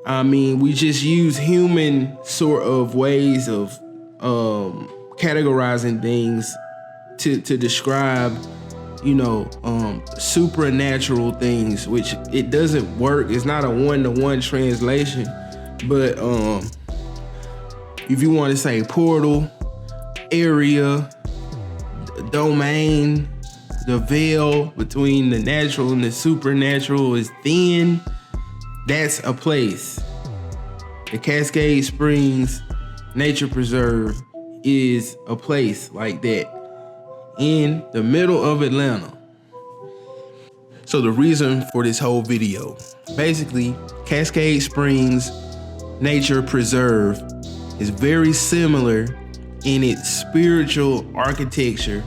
I mean, we just use human sort of ways of categorizing things to describe, supernatural things, which it doesn't work. It's not a one-to-one translation, but if you want to say portal, area, domain, the veil between the natural and the supernatural is thin, that's a place. The Cascade Springs Nature Preserve is a place like that in the middle of Atlanta. So the reason for this whole video, basically, Cascade Springs Nature Preserve is very similar in its spiritual architecture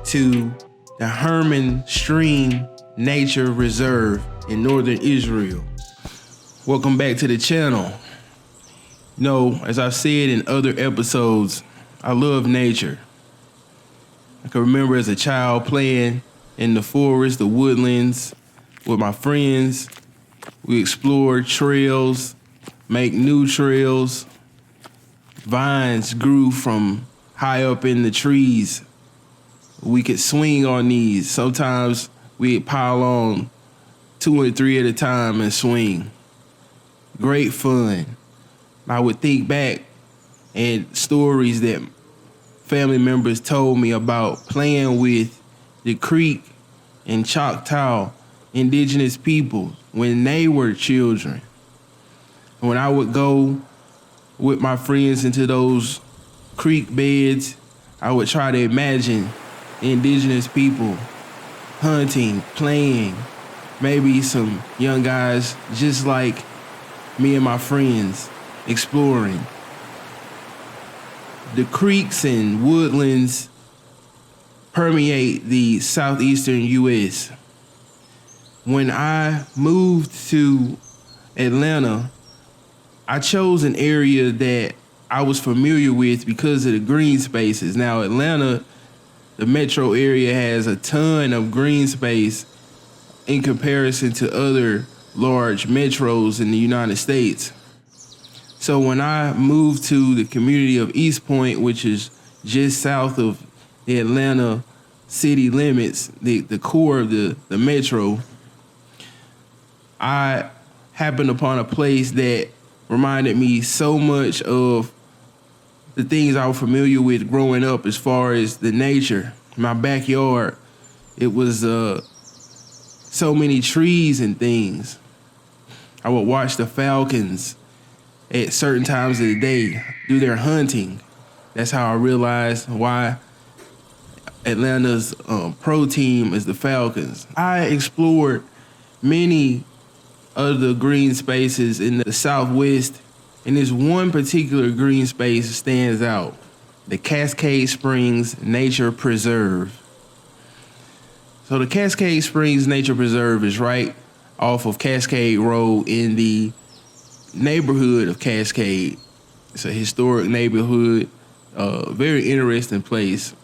to the Hermon Stream Nature Reserve in northern Israel. Welcome back to the channel. As I've said in other episodes, I love nature. I can remember as a child playing in the forest, the woodlands with my friends. We explored trails, make new trails. Vines grew from high up in the trees. We could swing on these. Sometimes we'd pile on 2 or 3 at a time and swing. Great fun. I would think back and stories that family members told me about playing with the Creek and Choctaw indigenous people when they were children. When I would go with my friends into those creek beds, I would try to imagine the indigenous people hunting, playing, maybe some young guys just like me and my friends exploring. The creeks and woodlands permeate the southeastern U.S. When I moved to Atlanta, I chose an area that I was familiar with because of the green spaces. Now, Atlanta, the metro area, has a ton of green space in comparison to other large metros in the United States. So when I moved to the community of East Point, which is just south of the Atlanta city limits, the core of the metro, I happened upon a place that reminded me so much of the things I was familiar with growing up as far as the nature. My backyard, it was so many trees and things. I would watch the falcons at certain times of the day do their hunting. That's how I realized why Atlanta's pro team is the Falcons. I explored many of the green spaces in the Southwest, and this one particular green space stands out: the Cascade Springs Nature Preserve. So the Cascade Springs Nature Preserve is right off of Cascade Road in the neighborhood of Cascade. It's a historic neighborhood, very interesting place.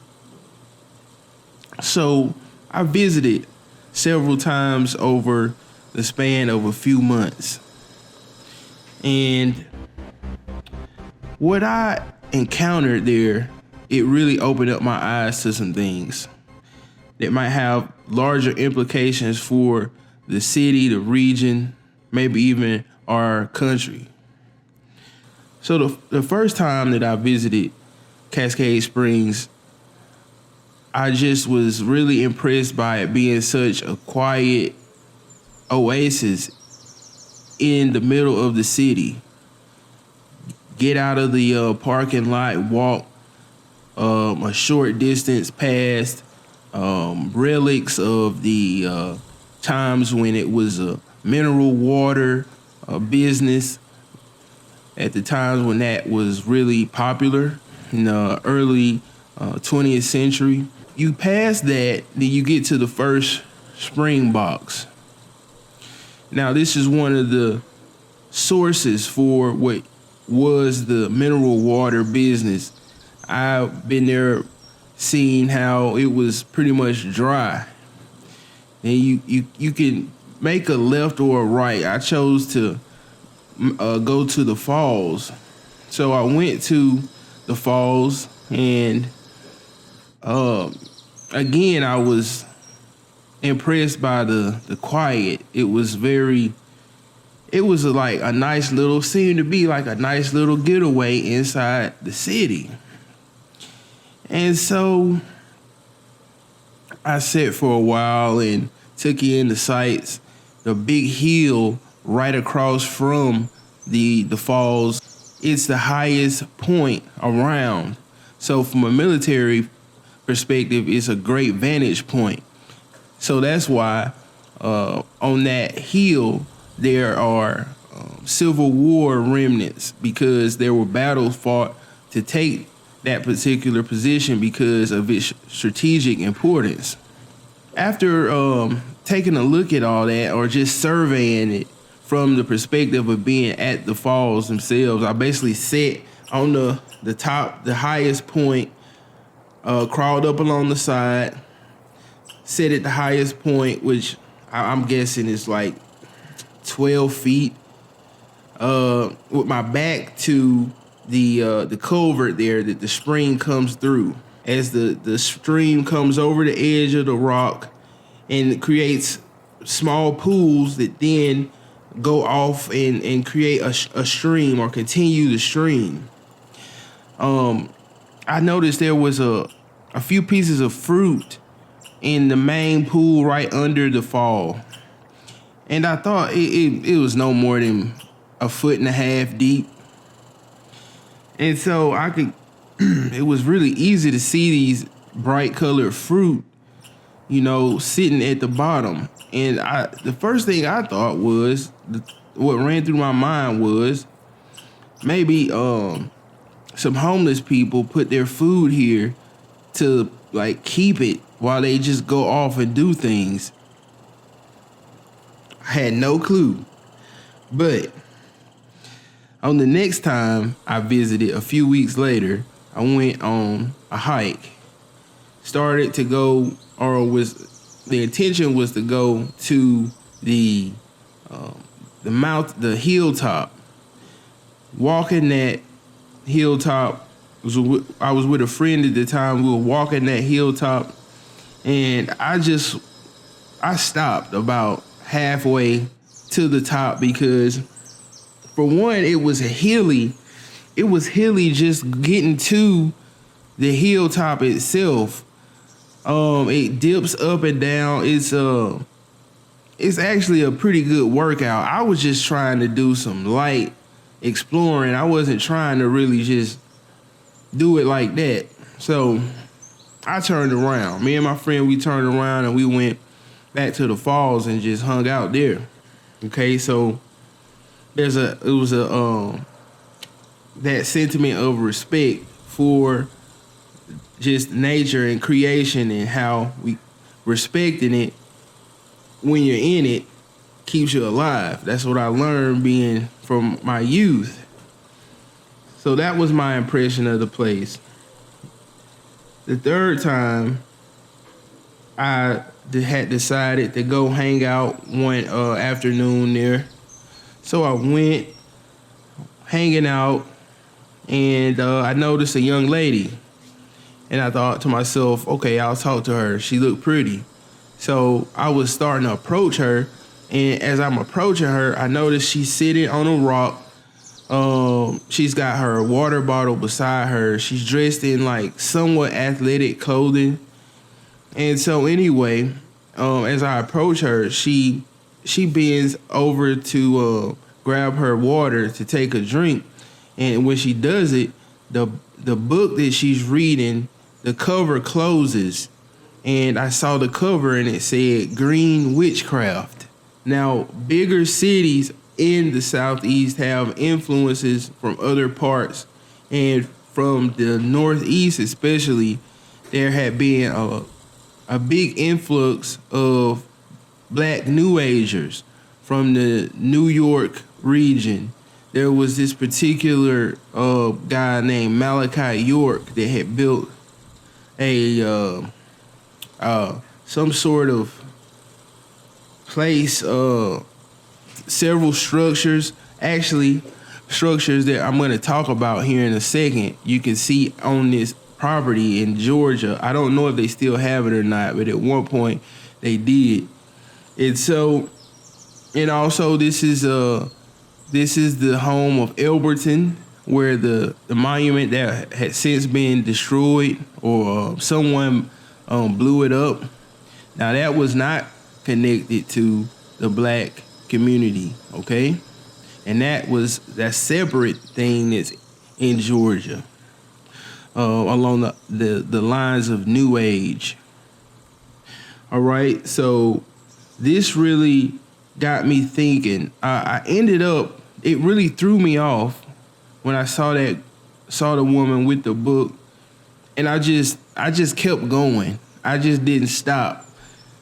So I visited several times over the span of a few months. And what I encountered there, it really opened up my eyes to some things that might have larger implications for the city, the region, maybe even our country. So the first time that I visited Cascade Springs, I just was really impressed by it being such a quiet oasis in the middle of the city. Get out of the parking lot, walk a short distance past relics of the times when it was a mineral water business, at the times when that was really popular in the early 20th century. You pass that, then you get to the first spring box. Now, this is one of the sources for what was the mineral water business. I've been there, seeing how it was pretty much dry. And you can make a left or a right. I chose to go to the falls. So I went to the falls, and again, I was impressed by the quiet. It was like a nice little, seemed to be like a nice little getaway inside the city. And so I sat for a while and took in the sights. The big hill right across from the falls, it's the highest point around. So from a military perspective, it's a great vantage point. So that's why on that hill there are Civil War remnants, because there were battles fought to take that particular position because of its strategic importance. After taking a look at all that, or just surveying it from the perspective of being at the falls themselves, I basically sat on the top, the highest point, crawled up along the side, sat at the highest point, which I'm guessing is like 12 feet, with my back to the culvert there that the stream comes through. As the stream comes over the edge of the rock, and it creates small pools that then go off and create a stream, or continue the stream. I noticed there was a few pieces of fruit in the main pool right under the fall. And I thought it was no more than 1.5 feet deep. And so it was really easy to see these bright colored fruit, sitting at the bottom. And the first thing I thought was, what ran through my mind was, maybe some homeless people put their food here to like keep it while they just go off and do things. I had no clue. But on the next time I visited, a few weeks later, I went on a hike. Started to go, the intention was to go to the hilltop. Walking that hilltop, I was with a friend at the time. We were walking that hilltop, and I stopped about halfway to the top, because for one, it was hilly just getting to the hilltop itself. It dips up and down. It's actually a pretty good workout. I was just trying to do some light exploring. I wasn't trying to really just do it like that. So I turned around. Me and my friend, we turned around and we went back to the falls and just hung out there. Okay, so that sentiment of respect for just nature and creation, and how we respecting it when you're in it keeps you alive. That's what I learned being from my youth. So that was my impression of the place. The third time, I had decided to go hang out one afternoon there. So I went hanging out, and I noticed a young lady. And I thought to myself, okay, I'll talk to her. She looked pretty. So I was starting to approach her. And as I'm approaching her, I noticed she's sitting on a rock. She's got her water bottle beside her. She's dressed in like somewhat athletic clothing. And so anyway, as I approach her, she bends over to grab her water to take a drink. And when she does it, the book that she's reading, the cover closes, and I saw the cover and it said Green Witchcraft. Now, bigger cities in the Southeast have influences from other parts, and from the Northeast especially, there had been a big influx of Black New Agers from the New York region. There was this particular guy named Malachi York that had built some sort of place, several structures actually structures that I'm going to talk about here in a second. You can see on this property in Georgia. I don't know if they still have it or not, but at one point they did. And so, and also this is the home of Elberton, where the monument that had since been destroyed, or someone blew it up. Now that was not connected to the black community, okay? And that separate thing that's in Georgia, along the lines of New Age. All right, so this really got me thinking. I ended up, it really threw me off when I saw the woman with the book, and I just kept going. I just didn't stop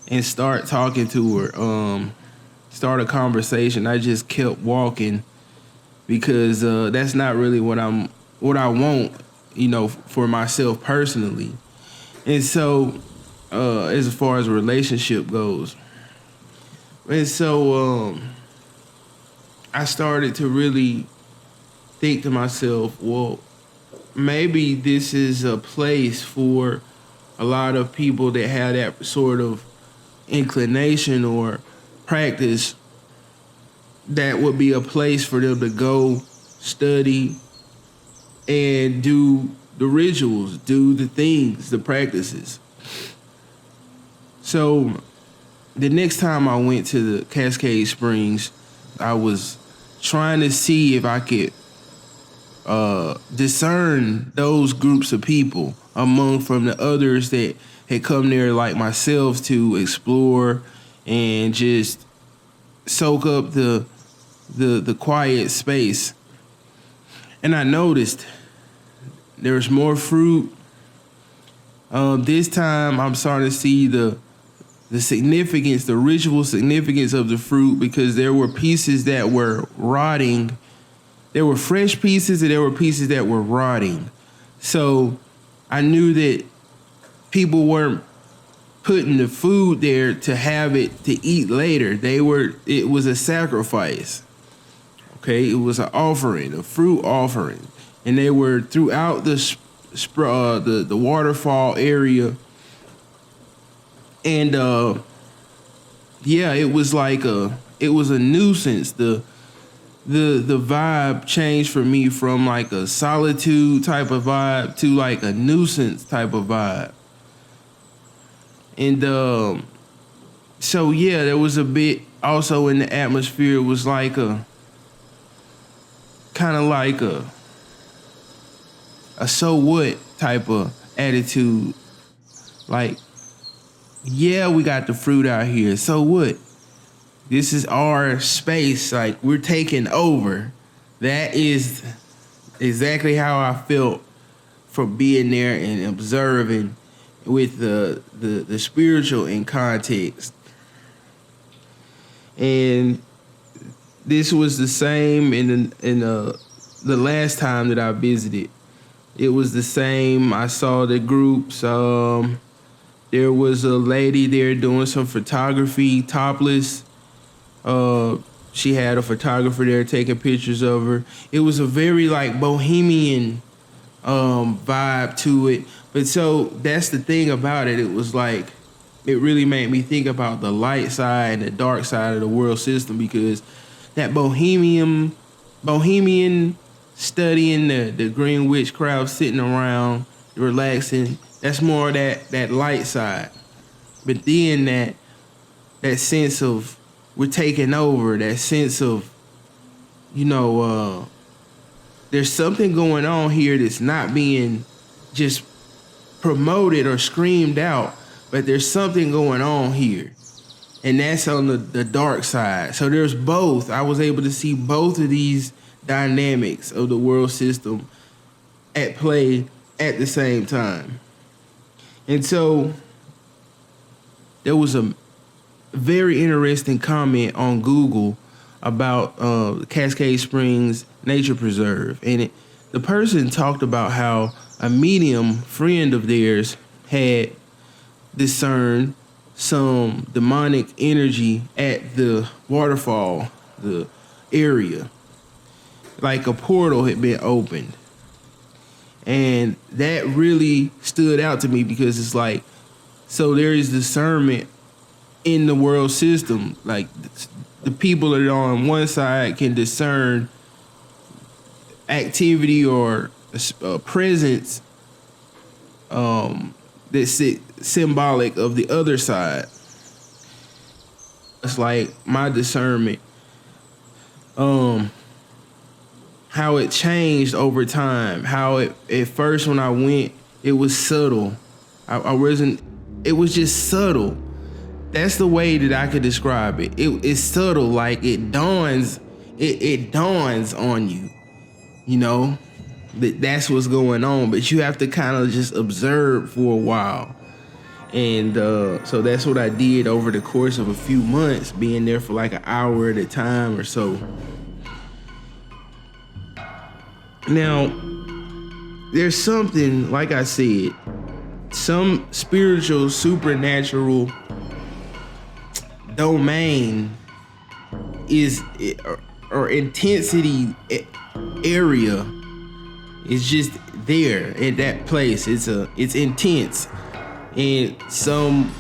and start talking to her, start a conversation. I just kept walking because that's not really what I want, for myself personally. And so, as far as a relationship goes, and so I started to really think to myself, well, maybe this is a place for a lot of people that have that sort of inclination or practice. That would be a place for them to go study and do the rituals, do the things, the practices. So the next time I went to the Cascade Springs, I was trying to see if I could discern those groups of people from the others that had come there like myself to explore and just soak up the quiet space. And I noticed there's more fruit. This time I'm starting to see the significance, the ritual significance of the fruit, because there were pieces that were rotting. There were fresh pieces and there were pieces that were rotting. So I knew that people weren't putting the food there to have it to eat later. It was a sacrifice. Okay, it was an offering, a fruit offering. And they were throughout the waterfall area. And it was a nuisance. The vibe changed for me from like a solitude type of vibe to like a nuisance type of vibe. And there was a bit also in the atmosphere. It was like a kind of like a so what type of attitude. Like, yeah, we got the fruit out here. So what? This is our space. Like, we're taking over. That is exactly how I felt from being there and observing with the spiritual in context. And this was the same in the last time that I visited. It was the same. I saw the groups. There was a lady there doing some photography, topless. She had a photographer there taking pictures of her. It was a very like bohemian vibe to it. But so that's the thing about it. It was like, it really made me think about the light side and the dark side of the world system, because that bohemian studying the Green Witch crowd sitting around relaxing, that's more that light side. But then that sense of we're taking over, that sense of, there's something going on here that's not being just promoted or screamed out, but there's something going on here. And that's on the dark side. So there's both. I was able to see both of these dynamics of the world system at play at the same time. And so there was a very interesting comment on Google about Cascade Springs Nature Preserve. And the person talked about how a medium friend of theirs had discerned some demonic energy at the waterfall, the area. like a portal had been opened. And that really stood out to me because it's like, so there is discernment in the world system. Like the people that are on one side can discern activity or a presence that's symbolic of the other side. It's like my discernment, how it changed over time. How it at first when I went, it was subtle. I wasn't. It was just subtle. That's the way that I could describe it. It's subtle, like it dawns. It dawns on you. You know, that's what's going on. But you have to kind of just observe for a while. And so that's what I did over the course of a few months, being there for like an hour at a time or so. Now, there's something, like I said, some spiritual, supernatural domain is, or intensity area is just there at that place. It's intense. And some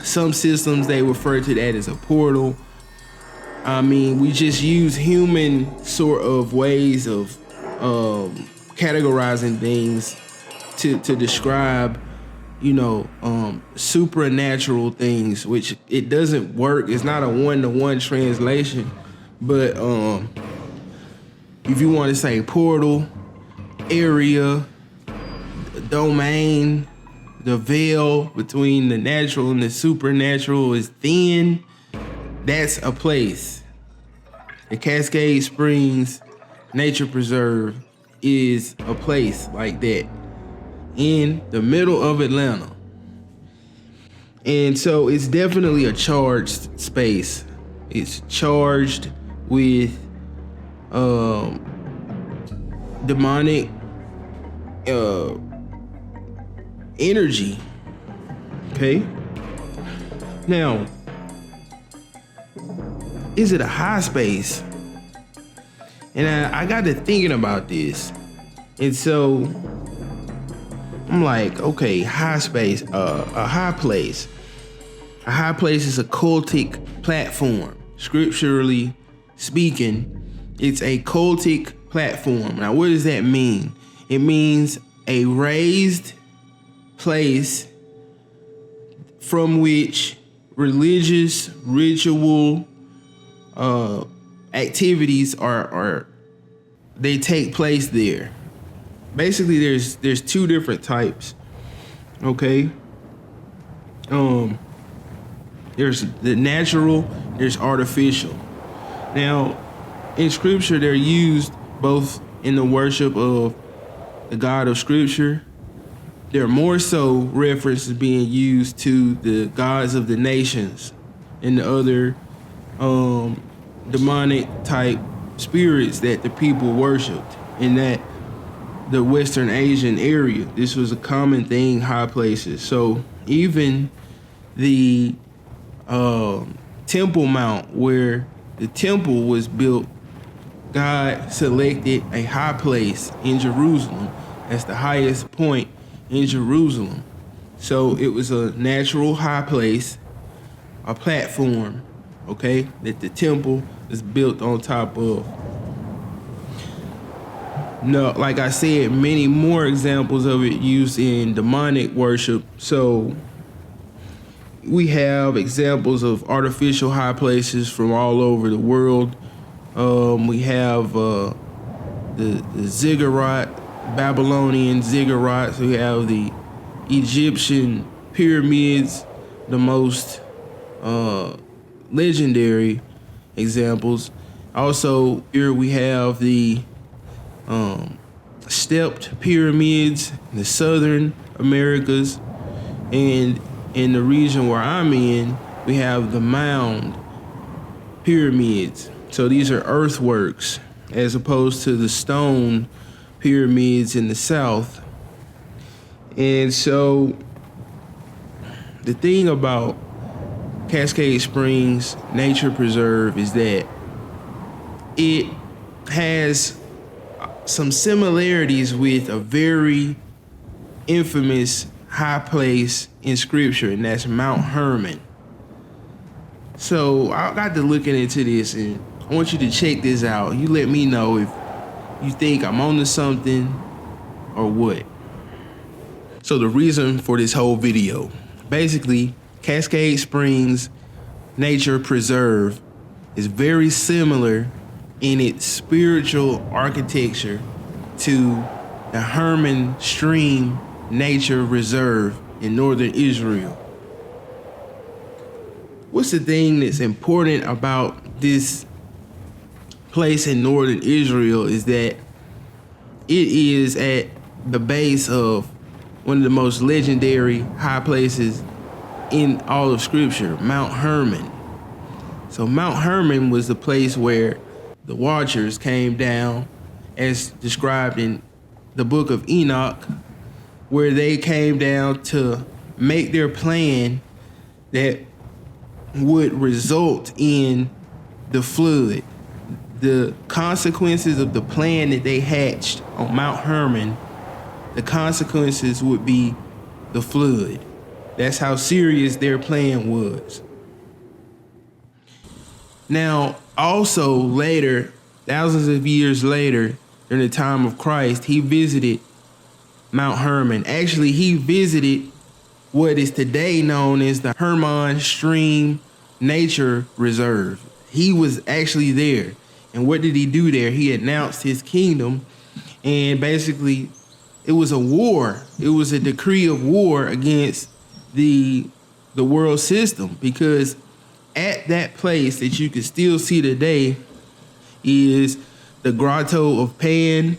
systems, they refer to that as a portal. I mean, we just use human sort of ways of categorizing things to describe, you know, supernatural things, which it doesn't work. It's not a one-to-one translation, but if you want to say portal, area, domain, the veil between the natural and the supernatural is thin. That's a place. The Cascade Springs Nature Preserve is a place like that in the middle of Atlanta. And so it's definitely a charged space. It's charged with demonic energy. Okay. Now, is it a high space? And I got to thinking about this. And so I'm like, okay, high space, a high place. A high place is a cultic platform. Scripturally speaking, it's a cultic platform. Now, what does that mean? It means a raised place from which religious ritual activities are they take place there. Basically, there's two different types. Okay. There's the natural, there's artificial. Now, in scripture, they're used both in the worship of the God of scripture. There are more so references being used to the gods of the nations and the other demonic type spirits that the people worshipped in that the Western Asian area. This was a common thing, high places. So even the Temple Mount, where the temple was built, God selected a high place in Jerusalem as the highest point in Jerusalem. So it was a natural high place, a platform, okay, that the temple is built on top of. No, like I said, many more examples of it used in demonic worship. So we have examples of artificial high places from all over the world. We have the ziggurat, Babylonian ziggurats. We have the Egyptian pyramids, the most legendary examples. Also, here we have the stepped pyramids in the southern Americas, and in the region where I'm in, we have the mound pyramids. So these are earthworks as opposed to the stone pyramids in the south. And so the thing about Cascade Springs Nature Preserve is that it has some similarities with a very infamous high place in scripture, and that's Mount Hermon. So I got to looking into this, and I want you to check this out. You let me know if you think I'm onto something or what. So the reason for this whole video, basically, Cascade Springs Nature Preserve is very similar in its spiritual architecture to the Hermon Stream Nature Reserve in northern Israel. What's the thing that's important about this place in northern Israel is that it is at the base of one of the most legendary high places in all of scripture, Mount Hermon. So Mount Hermon was the place where the Watchers came down, as described in the book of Enoch, where they came down to make their plan that would result in the flood. The consequences of the plan that they hatched on Mount Hermon, the consequences would be the flood. That's how serious their plan was. Now, also later, thousands of years later, during the time of Christ, he visited Mount Hermon. Actually, he visited what is today known as the Hermon Stream Nature Reserve. He was actually there. And what did he do there? He announced his kingdom, and basically it was a war. It was a decree of war against the world system, because at that place that you can still see today is the Grotto of Pan,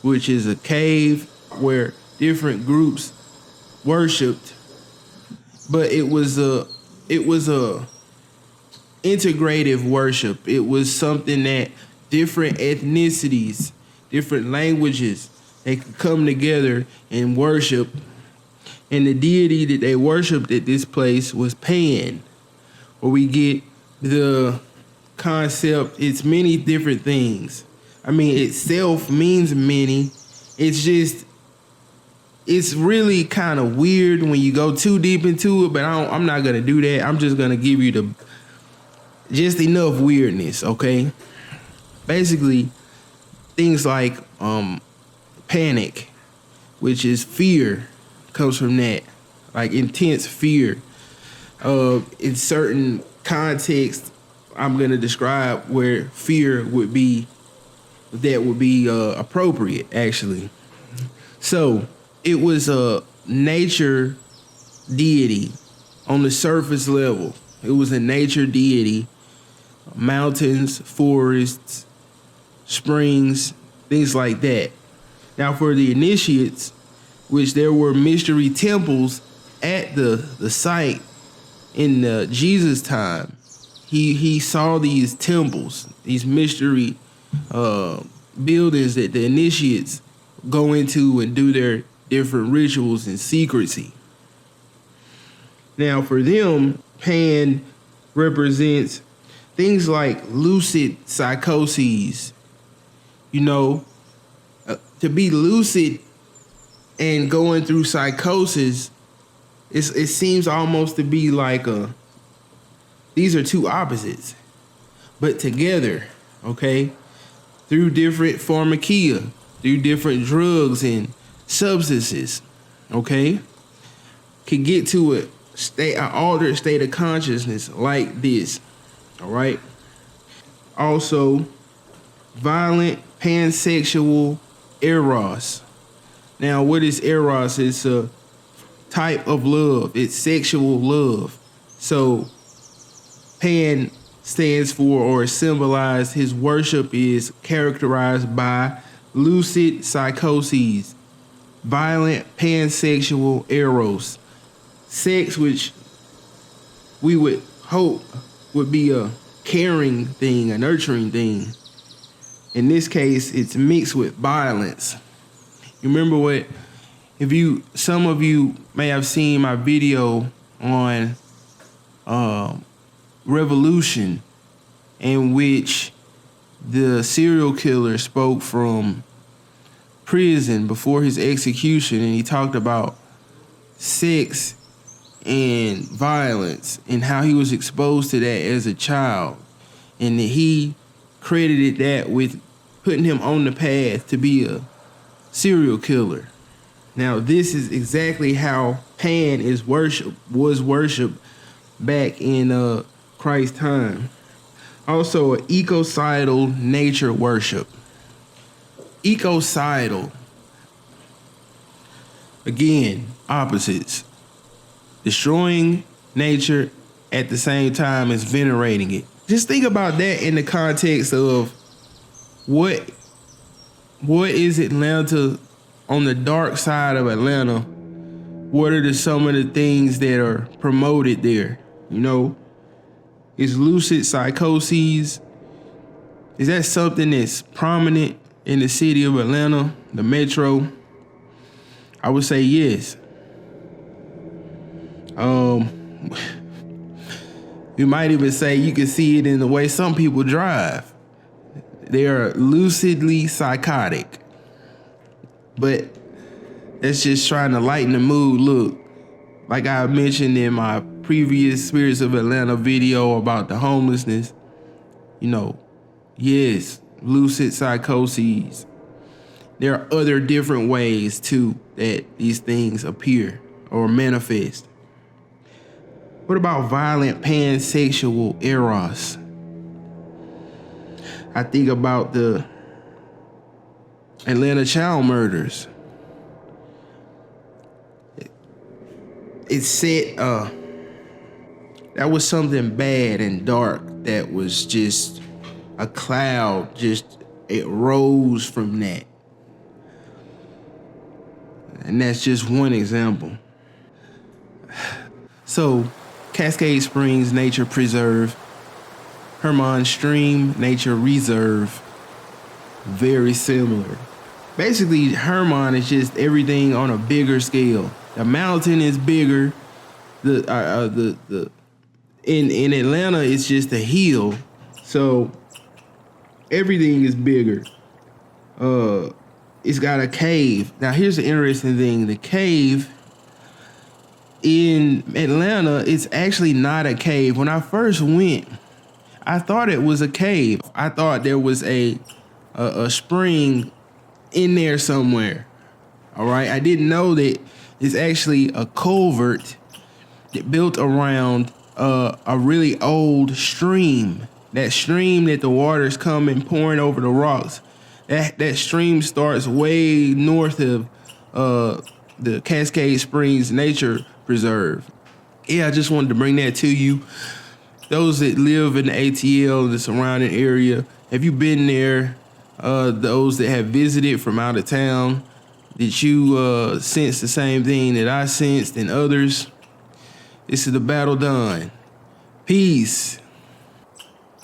which is a cave where different groups worshipped. But it was a integrative worship. It was something that different ethnicities, different languages, they could come together and worship. And the deity that they worshipped at this place was Pan, where we get the concept. It's many different things. I mean, itself means many. It's really kind of weird when you go too deep into it, but I'm not going to do that. I'm just going to give you just enough weirdness, okay? Basically, things like panic, which is fear, comes from that, like intense fear. In certain contexts, I'm going to describe where fear would be appropriate, actually. So it was a nature deity on the surface level. It was a nature deity. Mountains, forests, springs, things like that. Now for the initiates, which there were mystery temples at the site in Jesus' time, he saw these temples, these mystery buildings that the initiates go into and do their different rituals in secrecy. Now for them, Pan represents things like lucid psychoses. You know, to be lucid and going through psychosis, it seems almost to be like these are two opposites, but together, okay? Through different pharmacia, through different drugs and substances, okay? Can get to an altered state of consciousness like this, all right? Also, violent pansexual eros. Now, what is eros? It's a type of love. It's sexual love. So, Pan stands for or symbolized, his worship is characterized by lucid psychoses, violent pansexual eros, sex which we would hope would be a caring thing, a nurturing thing. In this case, it's mixed with violence. You remember some of you may have seen my video on revolution, in which the serial killer spoke from prison before his execution, and he talked about sex and violence and how he was exposed to that as a child, and that he credited that with putting him on the path to be a serial killer. Now, this is exactly how Pan was worshipped back in Christ's time. Also, ecocidal nature worship. Ecocidal. Again, opposites. Destroying nature at the same time as venerating it. Just think about that in the context of what is Atlanta on the dark side of Atlanta? What are some of the things that are promoted there? You know, is lucid psychoses? Is that something that's prominent in the city of Atlanta, the metro? I would say yes. You might even say you can see it in the way some people drive. They are lucidly psychotic. But that's just trying to lighten the mood. Look, like I mentioned in my previous Spirits of Atlanta video about the homelessness, you know, yes, lucid psychoses. There are other different ways too that these things appear or manifest. What about violent pansexual eros? I think about the Atlanta child murders. It said that was something bad and dark that was just a cloud, it rose from that. And that's just one example. So, Cascade Springs Nature Preserve, Hermon Stream Nature Reserve, very similar. Basically, Hermon is just everything on a bigger scale. The mountain is bigger. In Atlanta, it's just a hill, so everything is bigger. It's got a cave. Now, here's the interesting thing: the cave in Atlanta, it's actually not a cave. When I first went, I thought it was a cave. I thought there was a spring in there somewhere. All right, I didn't know that it's actually a culvert that built around a really old stream. That stream that the water's coming pouring over the rocks. That stream starts way north of the Cascade Springs Nature Preserve. Yeah, I just wanted to bring that to you. Those that live in the ATL, the surrounding area, have you been there? Those that have visited from out of town, did you sense the same thing that I sensed and others? This is the battle done. Peace.